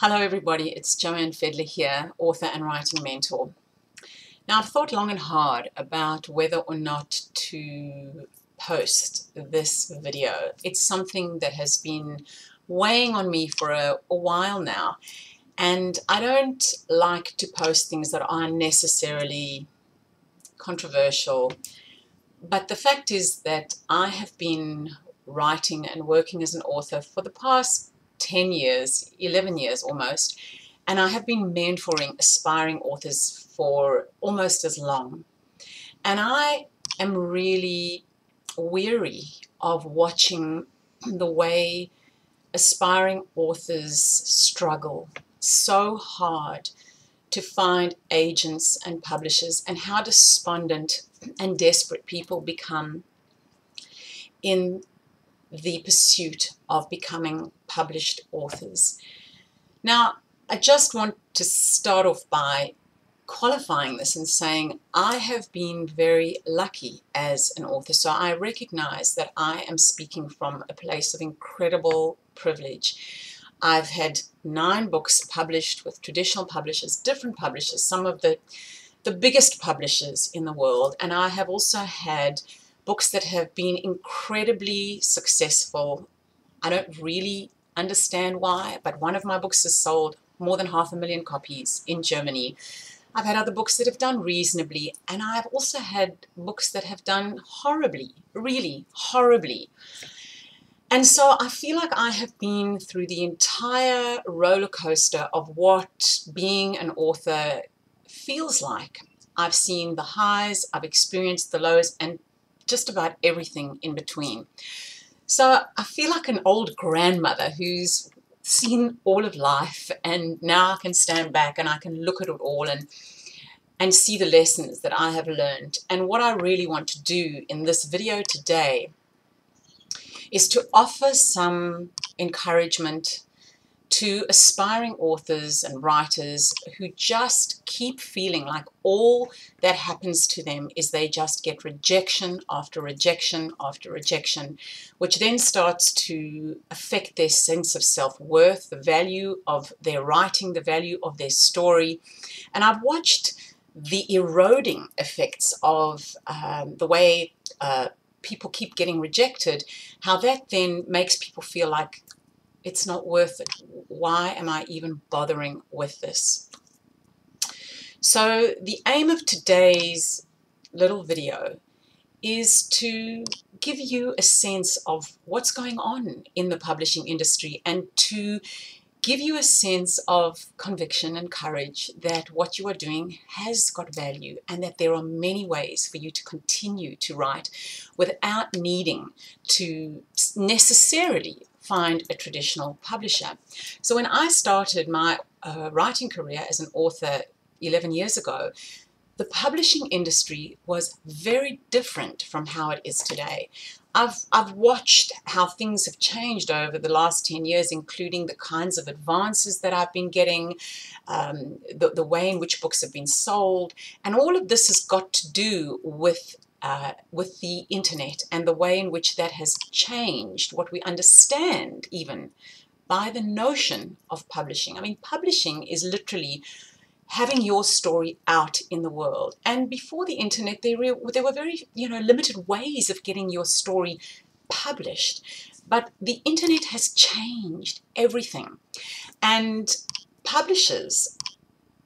Hello everybody, it's Joanne Fedler here, author and writing mentor. Now I've thought long and hard about whether or not to post this video. It's something that has been weighing on me for a while now, and I don't like to post things that are unnecessarily controversial, but the fact is that I have been writing and working as an author for the past 10 years, 11 years almost, and I have been mentoring aspiring authors for almost as long. And I am really weary of watching the way aspiring authors struggle so hard to find agents and publishers, and how despondent and desperate people become in the pursuit of becoming published authors. Now, I just want to start off by qualifying this and saying I have been very lucky as an author, so I recognize that I am speaking from a place of incredible privilege. I've had 9 books published with traditional publishers, different publishers, some of the biggest publishers in the world, and I have also had books that have been incredibly successful. I don't really understand why, but one of my books has sold more than 500,000 copies in Germany. I've had other books that have done reasonably, and I've also had books that have done horribly, really horribly. And so I feel like I have been through the entire roller coaster of what being an author feels like. I've seen the highs, I've experienced the lows, and just about everything in between. So I feel like an old grandmother who's seen all of life, and now I can stand back and I can look at it all and see the lessons that I have learned. And what I really want to do in this video today is to offer some encouragement to aspiring authors and writers who just keep feeling like all that happens to them is they just get rejection after rejection after rejection, which then starts to affect their sense of self-worth, the value of their writing, the value of their story. And I've watched the eroding effects of the way people keep getting rejected, how that then makes people feel like it's not worth it. Why am I even bothering with this? So the aim of today's little video is to give you a sense of what's going on in the publishing industry, and to give you a sense of conviction and courage that what you are doing has got value, and that there are many ways for you to continue to write without needing to necessarily find a traditional publisher. So when I started my writing career as an author 11 years ago, the publishing industry was very different from how it is today. I've watched how things have changed over the last 10 years, including the kinds of advances that I've been getting, the way in which books have been sold, and all of this has got to do with the internet and the way in which that has changed what we understand even by the notion of publishing. I mean, publishing is literally having your story out in the world. And before the internet, there were very limited ways of getting your story published. But the internet has changed everything. And publishers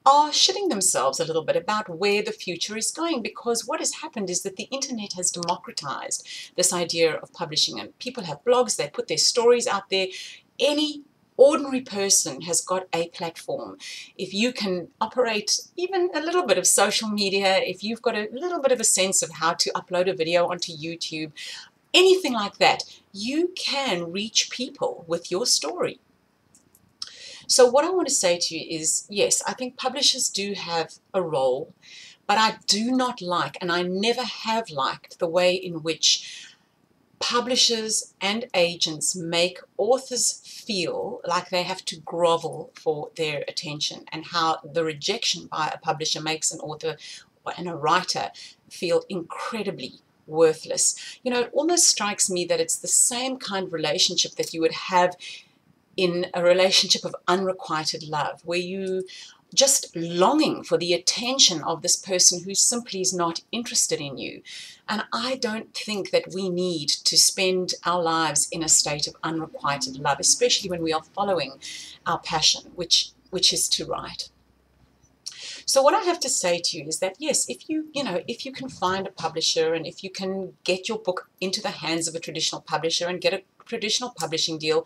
are shitting themselves a little bit about where the future is going, because what has happened is that the internet has democratized this idea of publishing, and people have blogs, they put their stories out there. Any ordinary person has got a platform. If you can operate even a little bit of social media, if you've got a little bit of a sense of how to upload a video onto YouTube, anything like that, you can reach people with your story. So what I want to say to you is, yes, I think publishers do have a role, but I do not like, and I never have liked, the way in which publishers and agents make authors feel like they have to grovel for their attention, and how the rejection by a publisher makes an author and a writer feel incredibly worthless. It almost strikes me that it's the same kind of relationship that you would have in a relationship of unrequited love, where you just longing for the attention of this person who simply is not interested in you. And I don't think that we need to spend our lives in a state of unrequited love, especially when we are following our passion, which is to write. So what I have to say to you is that, yes, if you can find a publisher, and if you can get your book into the hands of a traditional publisher and get a traditional publishing deal,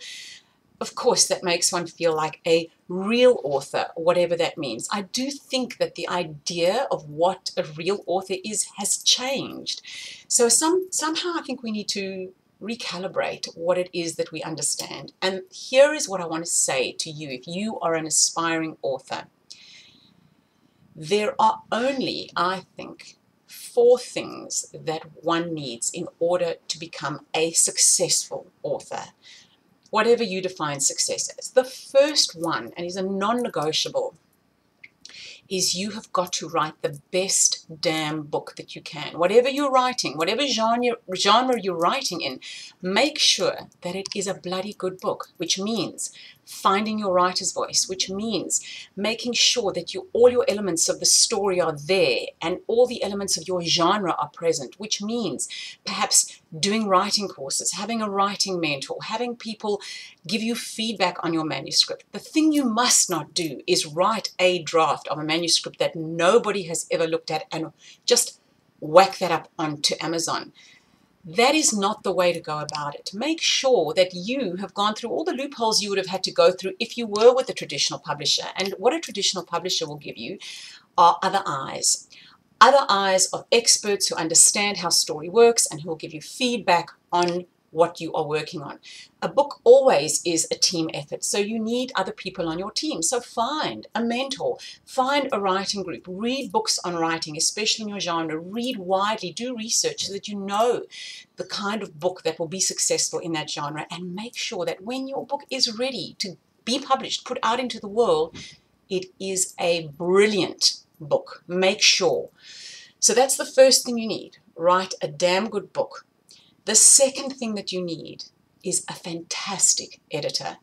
of course, that makes one feel like a real author, whatever that means. I do think that the idea of what a real author is has changed. So somehow I think we need to recalibrate what it is that we understand. And here is what I want to say to you if you are an aspiring author. There are only, I think, 4 things that one needs in order to become a successful author, whatever you define success as. The first one, and is a non-negotiable, is you have got to write the best damn book that you can. Whatever you're writing, whatever genre you're writing in, make sure that it is a bloody good book, which means finding your writer's voice, which means making sure that all your elements of the story are there and all the elements of your genre are present, which means perhaps doing writing courses, having a writing mentor, having people give you feedback on your manuscript. The thing you must not do is write a draft of a manuscript that nobody has ever looked at and just whack that up onto Amazon. That is not the way to go about it. Make sure that you have gone through all the loopholes you would have had to go through if you were with a traditional publisher. And what a traditional publisher will give you are other eyes. Other eyes of experts who understand how story works and who will give you feedback on what you are working on. A book always is a team effort, so you need other people on your team. So find a mentor, find a writing group, read books on writing, especially in your genre, read widely, do research so that you know the kind of book that will be successful in that genre, and make sure that when your book is ready to be published, put out into the world, it is a brilliant book. Make sure. So that's the first thing you need. Write a damn good book. The second thing that you need is a fantastic editor.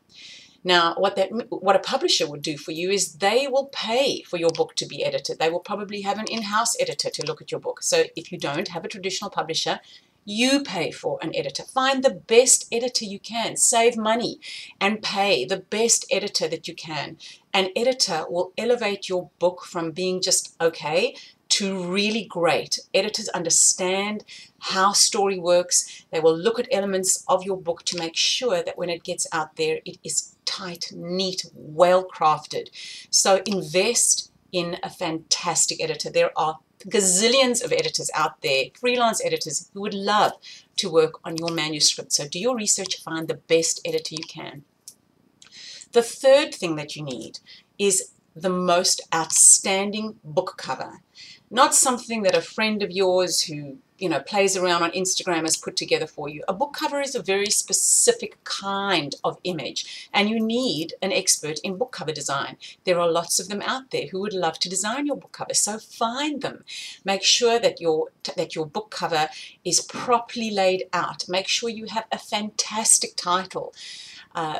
Now, what a publisher would do for you is they will pay for your book to be edited. They will probably have an in-house editor to look at your book. So if you don't have a traditional publisher, you pay for an editor. Find the best editor you can. Save money and pay the best editor that you can. An editor will elevate your book from being just okay to really great. Editors understand how story works. They will look at elements of your book to make sure that when it gets out there, it is tight, neat, well crafted. So invest in a fantastic editor. There are gazillions of editors out there, freelance editors, who would love to work on your manuscript. So do your research, find the best editor you can. The third thing that you need is the most outstanding book cover. Not something that a friend of yours who plays around on Instagram has put together for you. A book cover is a very specific kind of image, and you need an expert in book cover design. There are lots of them out there who would love to design your book cover, so find them. Make sure that your book cover is properly laid out. Make sure you have a fantastic title.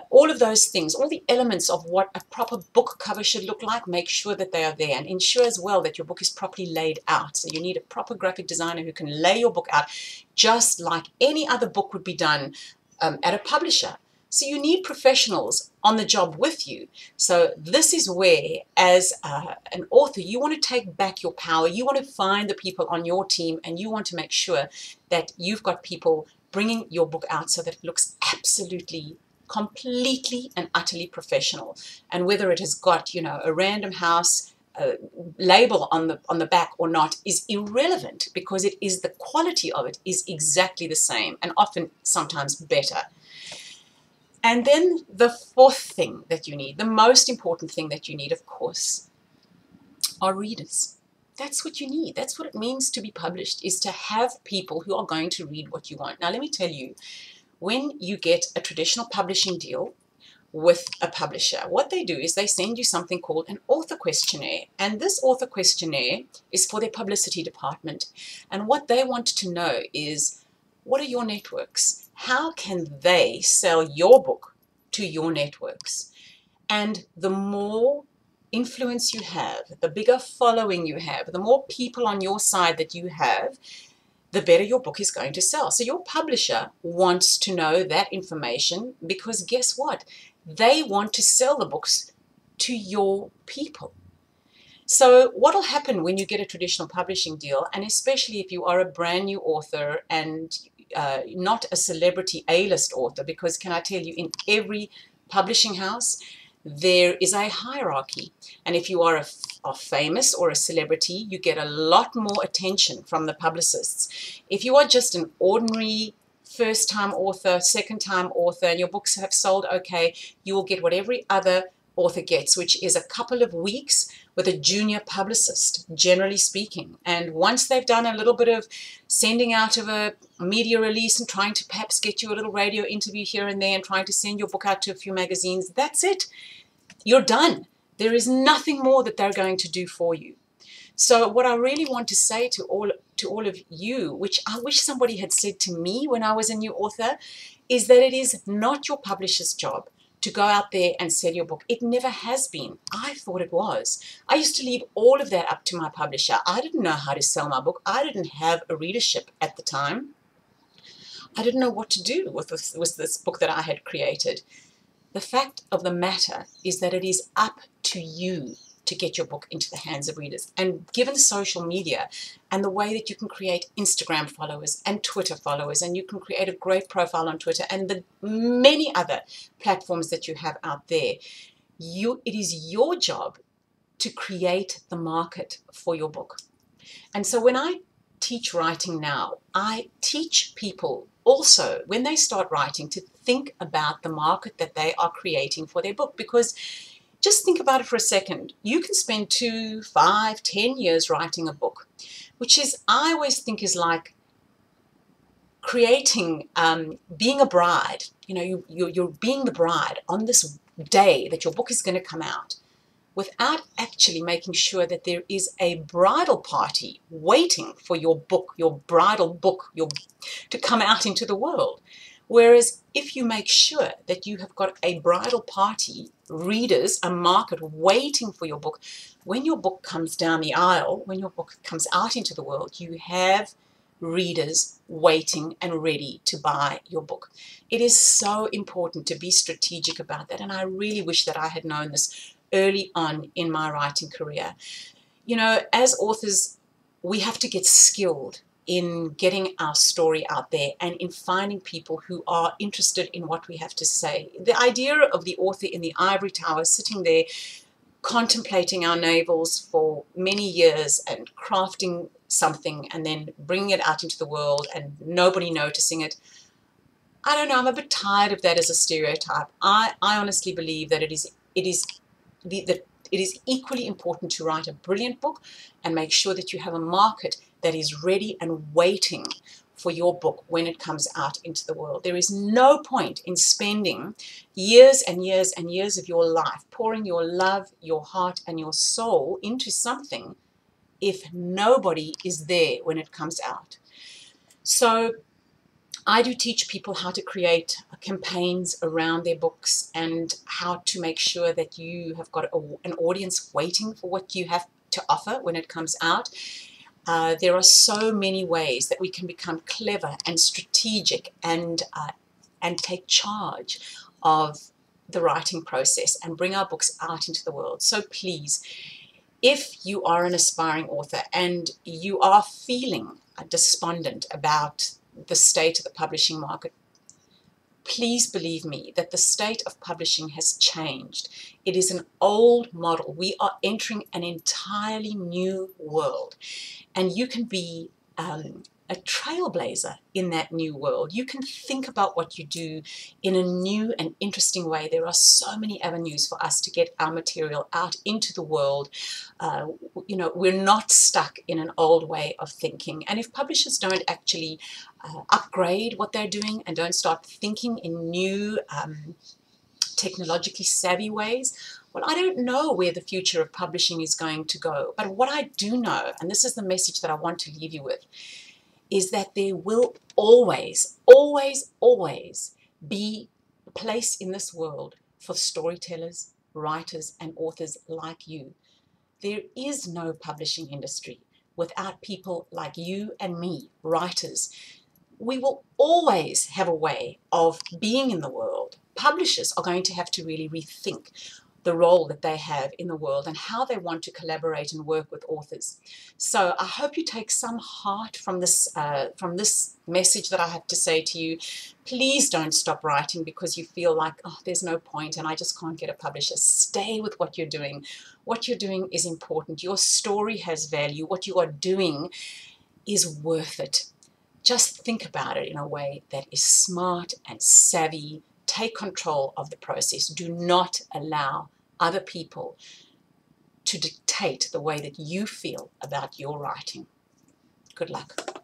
All of those things, all the elements of what a proper book cover should look like, make sure that they are there, and ensure as well that your book is properly laid out. So you need a proper graphic designer who can lay your book out just like any other book would be done at a publisher. So you need professionals on the job with you. So this is where, as an author, you want to take back your power. You want to find the people on your team, and you want to make sure that you've got people bringing your book out so that it looks absolutely completely and utterly professional. And whether it has got a Random House label on the back or not is irrelevant, because it is the quality of it is exactly the same, and often sometimes better. And then the fourth thing that you need, the most important thing that you need, of course, are readers. That's what you need. That's what it means to be published, is to have people who are going to read what you want. Now let me tell you, when you get a traditional publishing deal with a publisher, what they do is they send you something called an author questionnaire. And this author questionnaire is for their publicity department. And what they want to know is, what are your networks? How can they sell your book to your networks. And the more influence you have, the bigger following you have, the more people on your side that you have, the better your book is going to sell. So your publisher wants to know that information because guess what? They want to sell the books to your people. So what will happen when you get a traditional publishing deal, and especially if you are a brand new author and not a celebrity A-list author, because can I tell you, in every publishing house, there is a hierarchy. And if you are a famous or a celebrity, you get a lot more attention from the publicists. If you are just an ordinary first-time author, second-time author, and your books have sold okay, you will get what every other author gets, which is a couple of weeks with a junior publicist, generally speaking. And once they've done a little bit of sending out of a media release and trying to perhaps get you a little radio interview here and there and trying to send your book out to a few magazines, that's it. You're done. There is nothing more that they're going to do for you. So what I really want to say to all of you, which I wish somebody had said to me when I was a new author, is that it is not your publisher's job to go out there and sell your book. It never has been. I thought it was. I used to leave all of that up to my publisher. I didn't know how to sell my book. I didn't have a readership at the time. I didn't know what to do with this book that I had created. The fact of the matter is that it is up to you to get your book into the hands of readers. And given social media and the way that you can create Instagram followers and Twitter followers, and you can create a great profile on Twitter and the many other platforms that you have out there, it is your job to create the market for your book. And so when I teach writing now, I teach people also, when they start writing, to think about the market that they are creating for their book. Because just think about it for a second. You can spend 2, 5, 10 years writing a book, which is, I always think, is like creating, being a bride. You know, you're being the bride on this day that your book is going to come out, without actually making sure that there is a bridal party waiting for your book, your bridal book, to come out into the world. Whereas if you make sure that you have got a bridal party, readers, a market waiting for your book, when your book comes down the aisle, when your book comes out into the world, you have readers waiting and ready to buy your book. It is so important to be strategic about that, and I really wish that I had known this early on in my writing career. You know, as authors, we have to get skilled in getting our story out there and in finding people who are interested in what we have to say. The idea of the author in the ivory tower sitting there contemplating our navels for many years and crafting something and then bringing it out into the world and nobody noticing it, I don't know, I'm a bit tired of that as a stereotype. I honestly believe that it is equally important to write a brilliant book and make sure that you have a market that is ready and waiting for your book when it comes out into the world. There is no point in spending years and years and years of your life pouring your love, your heart, and your soul into something if nobody is there when it comes out. So I do teach people how to create campaigns around their books and how to make sure that you have got an audience waiting for what you have to offer when it comes out. There are so many ways that we can become clever and strategic and take charge of the writing process and bring our books out into the world. So please, if you are an aspiring author and you are feeling despondent about the state of the publishing market, please believe me that the state of publishing has changed. It is an old model. We are entering an entirely new world, and you can be a trailblazer in that new world. You can think about what you do in a new and interesting way. There are so many avenues for us to get our material out into the world. You know, we're not stuck in an old way of thinking. And if publishers don't actually upgrade what they're doing and don't start thinking in new technologically savvy ways, well, I don't know where the future of publishing is going to go. But what I do know, and this is the message that I want to leave you with, is that there will always, always, always be place in this world for storytellers, writers, and authors like you. There is no publishing industry without people like you and me, writers. We will always have a way of being in the world. Publishers are going to have to really rethink the role that they have in the world and how they want to collaborate and work with authors. So I hope you take some heart from this message that I have to say to you. Please don't stop writing because you feel like, oh, there's no point and I just can't get a publisher. Stay with what you're doing. What you're doing is important. Your story has value. What you are doing is worth it. Just think about it in a way that is smart and savvy. Take control of the process. Do not allow other people to dictate the way that you feel about your writing. Good luck.